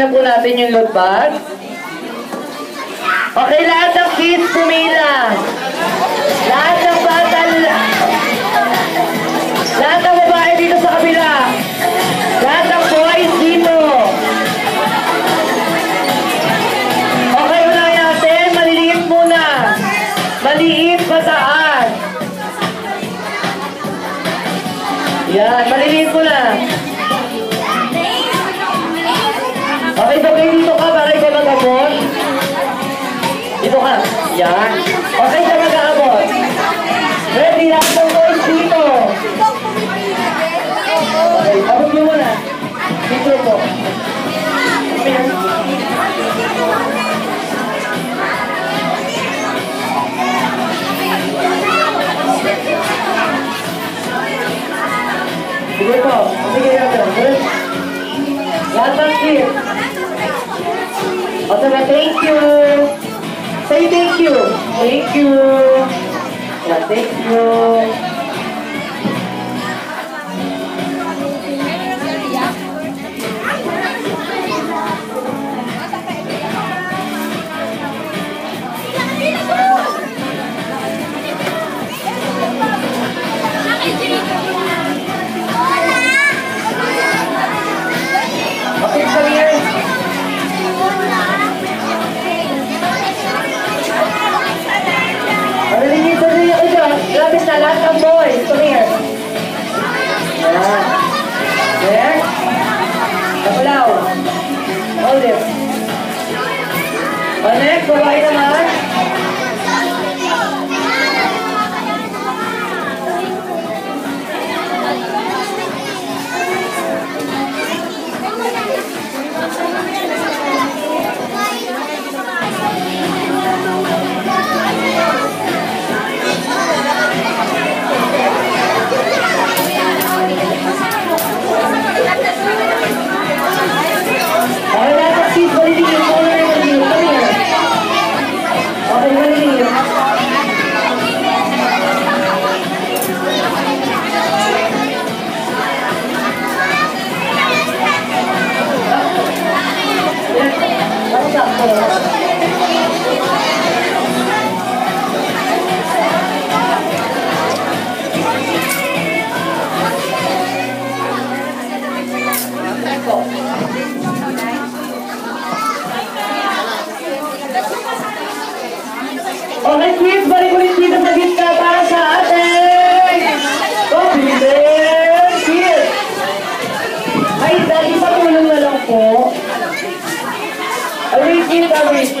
Tanggalin po natin yung load bag. Okay, lahat ng kids pumila. Lahat ng bata, lahat ng babae dito sa kabila. Lahat ng boys dito. Okay, unahin natin. Maliliit muna. Maliit, mataas. Yan, maliliit muna. Okay, sabay dito ka para ikaw mag-abot. Dito ka. Yan. Okay, siya mag-abot. Ready, lahat ng boys dito. Okay, abot nyo muna. Dito po. Sige po. Sige natin. Lahat ng kids. O sabi, thank you. Say thank you. Thank you. Yeah, thank you. Okay, come here. Madali ka dyan. Grabe na lahat ng boys. Come here. Ayan. There. Kapulaw. Hold it. O next, babae naman. Okay, kids, balik ulit dito sa gitna para sa ating Coffee Kids. Ay, dahil patulong na lang po. Away, kids, away.